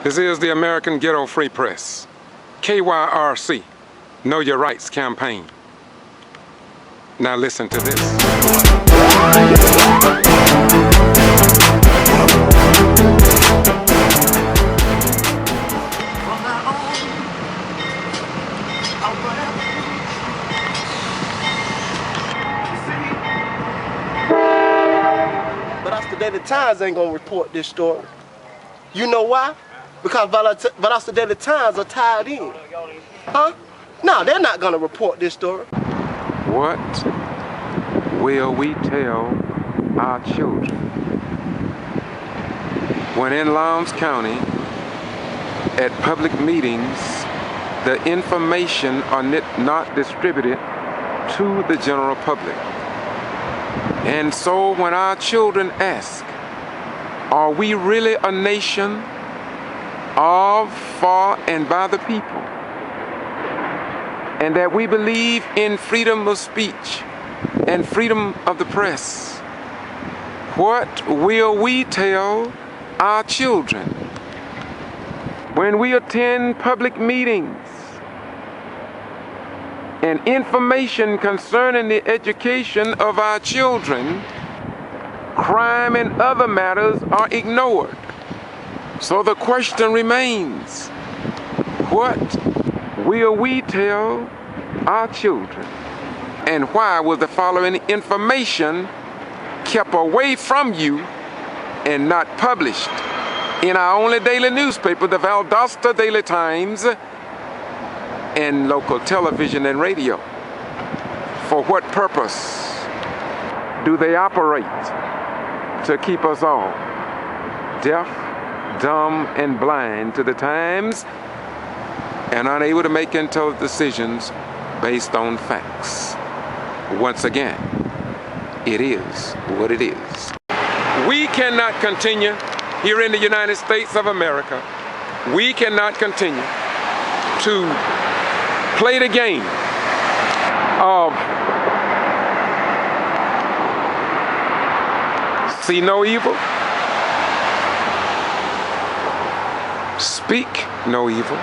This is the American Ghetto Free Press, KYRC, Know Your Rights campaign. Now listen to this. But us, the Daily Times, ain't gonna report this story. You know why? Because Valdosta Daily Times are tied in. Huh? No, they're not gonna report this story. What will we tell our children when in Lowndes County at public meetings the information are not distributed to the general public? And so when our children ask, are we really a nation of, for, and by the people? And that we believe in freedom of speech and freedom of the press. What will we tell our children when we attend public meetings and information concerning the education of our children, crime and other matters are ignored? So the question remains, what will we tell our children? And why was the following information kept away from you and not published in our only daily newspaper, the Valdosta Daily Times, and local television and radio? For what purpose do they operate? To keep us all deaf, dumb, and blind to the times and unable to make intelligent decisions based on facts. Once again, it is what it is. We cannot continue here in the United States of America. We cannot continue to play the game of see no evil, speak no evil,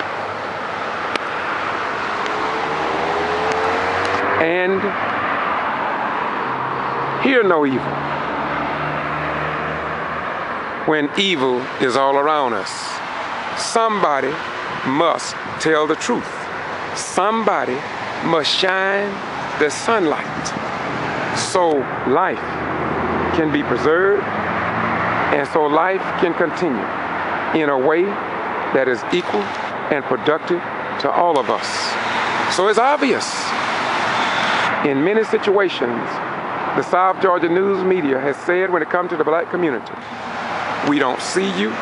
and hear no evil, when evil is all around us. Somebody must tell the truth. Somebody must shine the sunlight so life can be preserved and so life can continue in a way that is equal and productive to all of us. So it's obvious in many situations the South Georgia news media has said when it comes to the black community, we don't see you,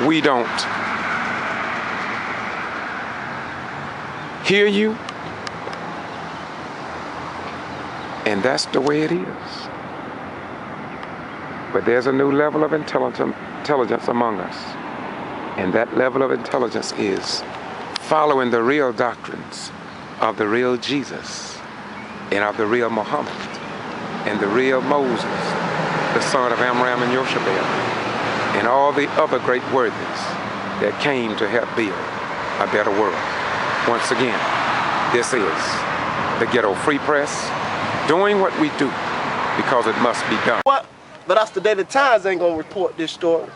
we don't hear you, and that's the way it is. But there's a new level of intelligence among us, and that level of intelligence is following the real doctrines of the real Jesus and of the real Muhammad and the real Moses, the son of Amram and Yoshabel, and all the other great worthies that came to help build a better world. Once again, this is the Ghetto Free Press, doing what we do because it must be done. What? But us, the Daily Times, ain't gonna report this story.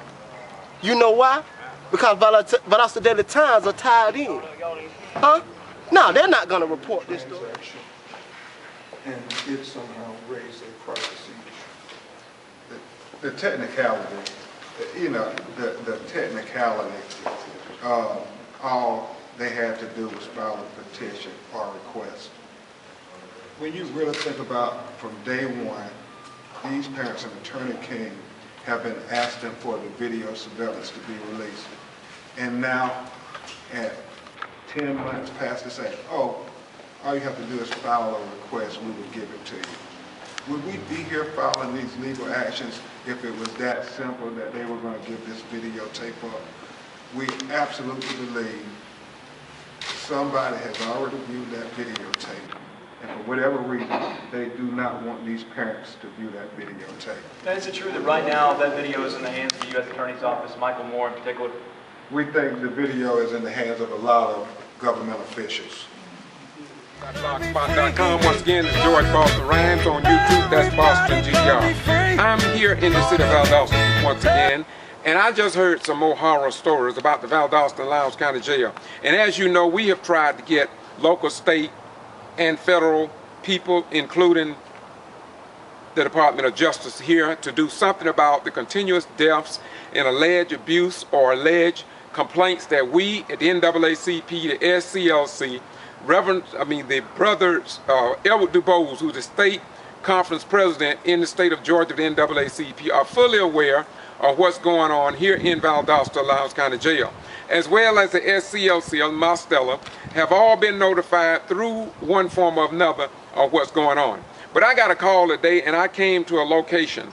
You know why? Because Valdosta Daily Times are tied in. Huh? No, they're not gonna report this story. And it somehow raised a privacy issue. The technicality, the technicality, all they had to do was file a petition or request. When you really think about from day one, these parents and Attorney King have been asking for the video surveillance to be released. And now, at 10 months past, they say, oh, all you have to do is file a request, we will give it to you. Would we be here filing these legal actions if it was that simple that they were going to give this videotape up? We absolutely believe somebody has already viewed that videotape And for whatever reason, they do not want these parents to view that videotape. Now, is it true that right now that video is in the hands of the U.S. Attorney's Office, Michael Moore in particular? We think the video is in the hands of a lot of government officials. Blogspot.com. Once again, it's George Boston Rhymes on YouTube. That's Boston G.B.R. I'm here in the city of Valdosta once again, and I just heard some more horror stories about the Valdosta-Lowndes County Jail. And as you know, we have tried to get local, state, and federal people, including the Department of Justice here, to do something about the continuous deaths and alleged abuse or alleged complaints that we at the NAACP, the SCLC, the brothers, Edward DuBose, who's the state conference president in the state of Georgia of the NAACP, are fully aware of what's going on here in Valdosta-Lowndes County Jail, as well as the SCLC of Marstella, have all been notified through one form or another of what's going on. But I got a call today and I came to a location.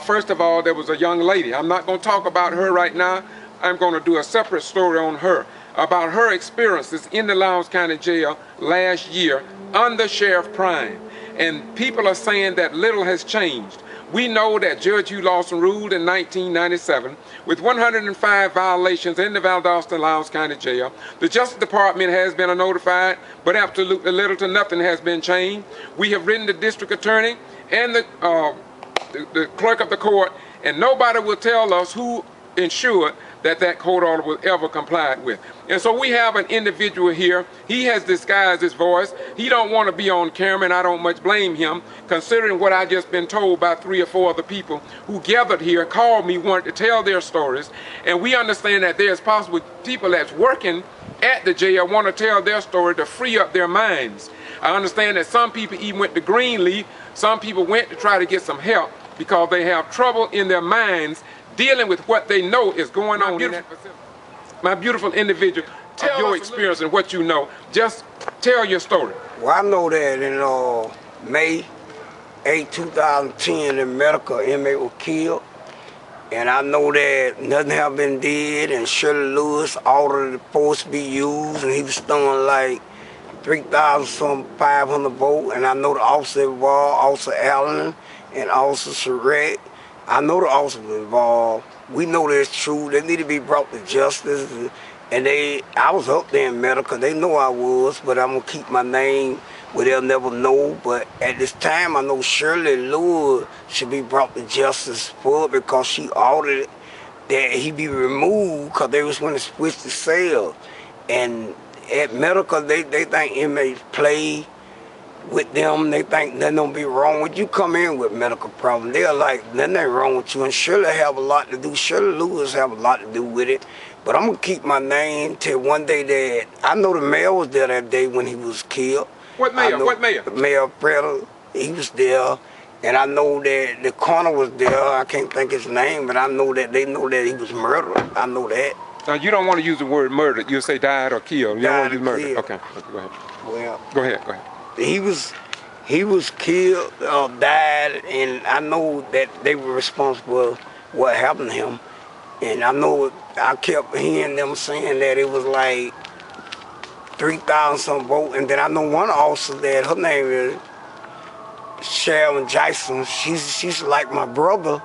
First of all, there was a young lady. I'm not going to talk about her right now. I'm going to do a separate story on her, about her experiences in the Lowndes County Jail last year under Sheriff Prime. And people are saying that little has changed. We know that Judge Hugh Lawson ruled in 1997 with 105 violations in the Valdosta-Lowndes County Jail. The Justice Department has been notified, but absolutely little to nothing has been changed. We have written the district attorney and the clerk of the court, and nobody will tell us who ensured that court order was ever complied with. And so we have an individual here. He has disguised his voice. He don't want to be on camera, and I don't much blame him, considering what I just been told by 3 or 4 other people who gathered here, called me, wanted to tell their stories. And we understand that there's possible people that's working at the jail want to tell their story to free up their minds. I understand that some people even went to Greenleaf. Some people went to try to get some help because they have trouble in their minds dealing with what they know is going on in that facility. My beautiful individual, tell your experience and what you know. Just tell your story. Well, I know that in May 8, 2010, a medical inmate was killed. And I know that nothing had been did, and Shirley Lewis ordered the force to be used, and he was throwing like 3,500 votes. And I know the officer involved, Officer Allen and Officer Surratt. I know the officer was involved. We know that's true. They need to be brought to justice. And I was up there in medical. They know I was, but I'm gonna keep my name where they'll never know. But at this time, I know Shirley Lewis should be brought to justice for it because she ordered that he be removed because they was going to switch the cell. And at medical, they think inmates play with them. They think nothing don't be wrong with you. Come in with medical problems, they're like, nothing ain't wrong with you. And Shirley have a lot to do. Shirley Lewis have a lot to do with it. But I'm gonna keep my name till one day that I know the mayor was there that day when he was killed. What mayor? What mayor? Mayor Preda, he was there. And I know that the coroner was there. I can't think his name, but I know that they know that he was murdered. I know that. Now, you don't want to use the word murdered. You say died or killed. You don't want to use murdered. Okay, go ahead. Well, go ahead. He was killed, died, and I know that they were responsible for what happened to him. And I know I kept hearing them saying that it was like 3,000 some votes. And then I know one officer that her name is Sharon Jason. She's like my brother.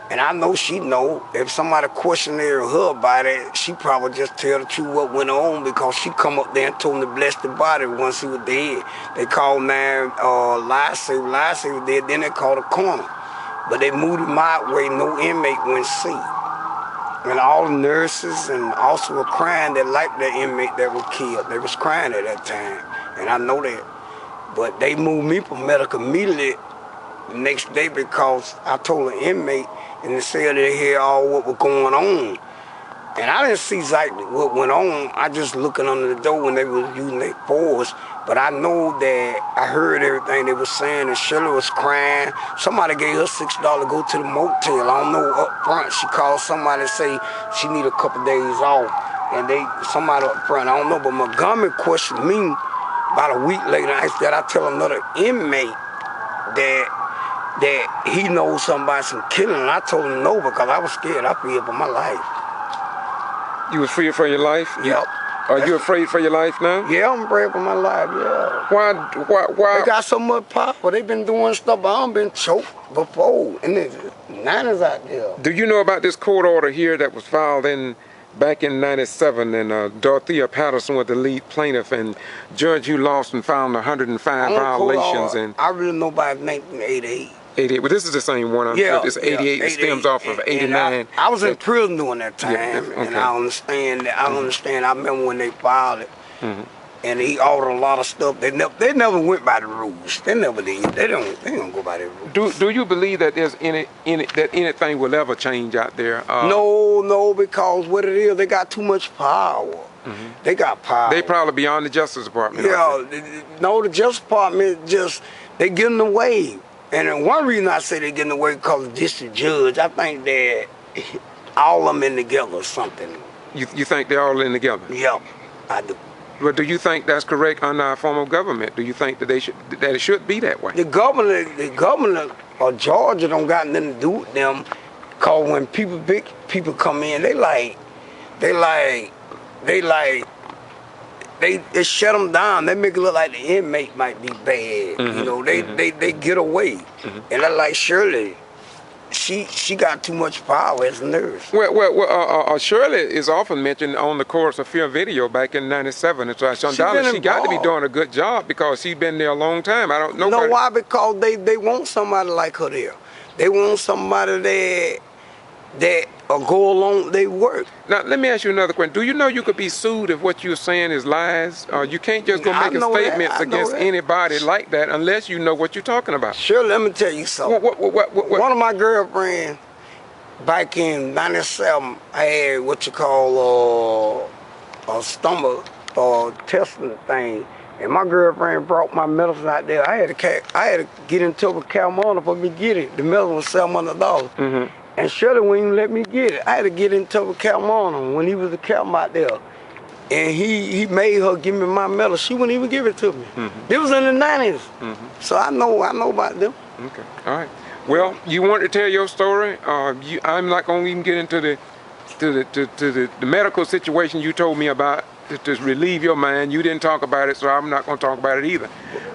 And I know she know if somebody questioned her about it, she probably just tell the truth what went on because she come up there and told him to bless the body once he was dead. They called man Lassie was dead, then they called the coroner. But they moved him out where no inmate went see. And all the nurses and also were crying that like the inmate that was killed. They was crying at that time, and I know that. But they moved me from medical immediately the next day because I told the inmate and they said they hear all what was going on. And I didn't see exactly what went on. I just looking under the door when they was using their force. But I know that I heard everything they was saying, and Shirley was crying. Somebody gave her $6 to go to the motel. I don't know, up front. She called somebody and say she need a couple days off. And somebody up front, I don't know, but Montgomery questioned me about a week later. I tell another inmate that he knows something about some killing. And I told him no because I was scared. I feared for my life. You was feared for your life? Yep. Are you afraid for your life now? Yeah, I'm afraid for my life, yeah. Why? They got so much power. They been doing stuff, but I've been choked before. And there's 90s out there. Do you know about this court order here that was filed back in '97, and Dorothea Patterson was the lead plaintiff, and Judge Hugh Lawson found 105 violations. And I really know about 1988. 88. Well, this is the same one. Yeah, it's 88. It stems off of 89. I was in prison during that time, okay. and I understand. I remember when they filed it, and he ordered a lot of stuff. They never went by the rules. They never did. They don't go by the rules. Do you believe that there's that anything will ever change out there? No, because what it is, they got too much power. They got power. They probably beyond the Justice Department. Yeah, no, the Justice Department they getting away. And one reason I say they're getting away because the district judge, I think that all of them in together or something. You think they're all in together? Yep, I do. Well, do you think that's correct under our form of government? Do you think that it should be that way? The governor of Georgia don't got nothing to do with them, cause when big people come in, they shut them down. They make it look like the inmate might be bad. You know, they get away. And I like Shirley. She got too much power as a nurse. Well, Shirley is often mentioned on the Course of Fear video back in '97. And so she got to be doing a good job because she's been there a long time. I don't know. You know why? Because they want somebody like her there. They want somebody that go along they work. Now, let me ask you another question. Do you know you could be sued if what you're saying is lies? You can't just go making statements against anybody like that unless you know what you're talking about. Sure, let me tell you something. One of my girlfriends back in '97 had what you call a stomach testing thing. And my girlfriend brought my medicine out there. I had to get in touch with Calmona for me to get it. The medicine was $700. And Shirley wouldn't even let me get it. I had to get in touch with Calmona when he was the captain out there. And he made her give me my medal. She wouldn't even give it to me. It was in the '90s. So I know about them. Okay, all right. Well, you want to tell your story? I'm not going to even get into the medical situation you told me about to relieve your mind. You didn't talk about it, so I'm not going to talk about it either.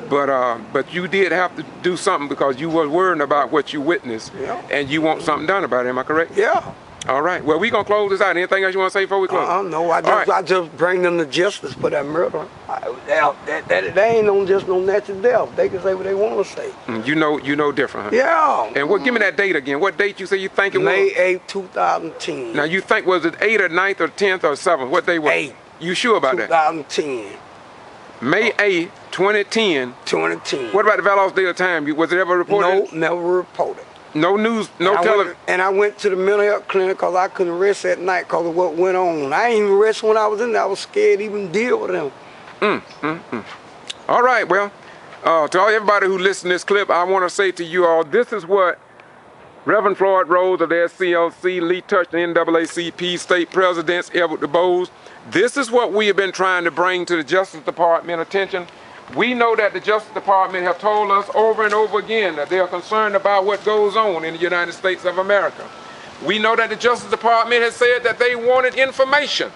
But you did have to do something because you were worrying about what you witnessed, and you want something done about it. Am I correct? Yeah. All right. Well, we're going to close this out. Anything else you want to say before we close? No, I just bring them to justice for that murder. They ain't no natural death. They can say what they want to say. You know different, huh? Yeah. And give me that date again. What date you say you think it was? May 8, 2010. Now, you think, was it 8th or 9th or 10th or 7th? What day was it? 8. You sure about that? 2010. May 8th, 2010. 2010. What about the Valdosta time? Was it ever reported? No, never reported. No news, no television. And I went to the mental health clinic because I couldn't rest at night because of what went on. I ain't even rest when I was in there. I was scared to even deal with them. All right, well, to everybody who listened to this clip, I want to say to you all, this is what Reverend Floyd Rose of the SCLC, Lee Touchton, NAACP, State Presidents, Edward DuBose, this is what we have been trying to bring to the Justice Department attention. We know that the Justice Department have told us over and over again that they are concerned about what goes on in the United States of America. We know that the Justice Department has said that they wanted information.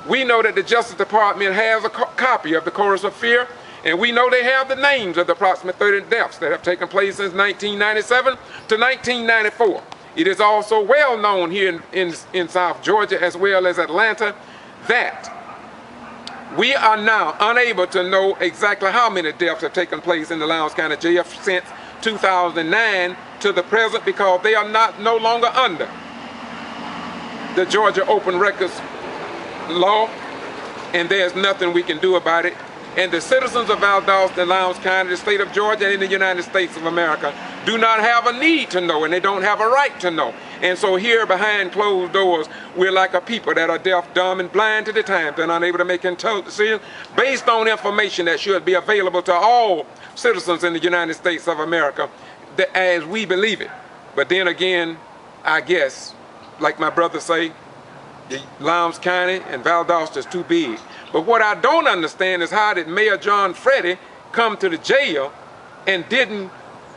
We know that the Justice Department has a copy of the Course of Fear, and we know they have the names of the approximate 30 deaths that have taken place since 1997 to 1994. It is also well known here in South Georgia as well as Atlanta that we are now unable to know exactly how many deaths have taken place in the Lowndes County Jail since 2009 to the present because they are no longer under the Georgia Open Records law, and there's nothing we can do about it. And the citizens of Valdosta-Lowndes County, the state of Georgia, and in the United States of America do not have a need to know, and they don't have a right to know. And so here behind closed doors, we're like a people that are deaf, dumb, and blind to the times and unable to make intelligent decisions based on information that should be available to all citizens in the United States of America as we believe it. But then again, I guess, like my brother say, the Lowndes County and Valdosta is too big. But what I don't understand is how did Mayor John Freddy come to the jail and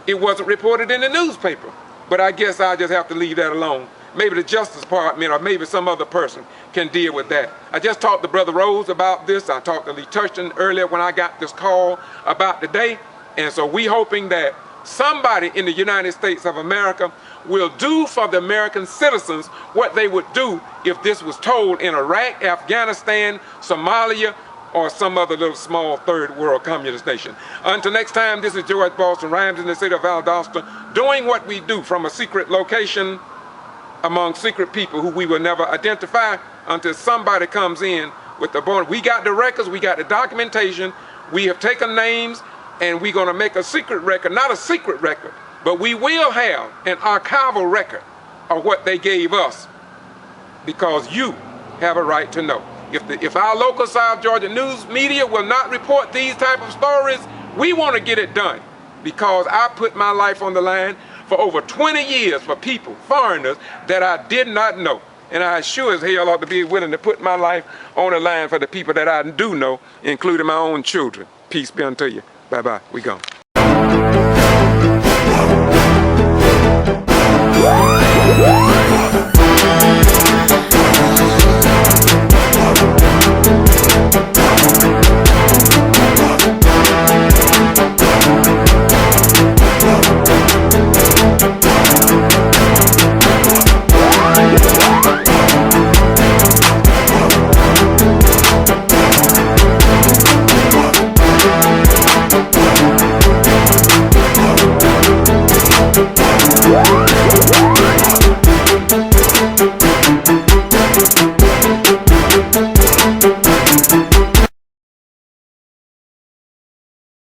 it wasn't reported in the newspaper. But I guess I'll just have to leave that alone. maybe the Justice Department or maybe some other person can deal with that. I just talked to Brother Rose about this. I talked to Lee Turchton earlier when I got this call about today. And so we hoping that somebody in the United States of America will do for the American citizens what they would do if this was told in Iraq, Afghanistan, Somalia, or some other little small third world communist nation. Until next time, this is George Boston Rhymes in the city of Valdosta, doing what we do from a secret location among secret people who we will never identify until somebody comes in with the bone. We got the records, we got the documentation, we have taken names, and we're going to make a secret record, not a secret record, but we will have an archival record of what they gave us, because you have a right to know. If our local South Georgia news media will not report these type of stories, we want to get it done, because I put my life on the line for over 20 years for people, foreigners, that I did not know. And I sure as hell ought to be willing to put my life on the line for the people that I do know, including my own children. Peace be unto you. Bye-bye. We gone.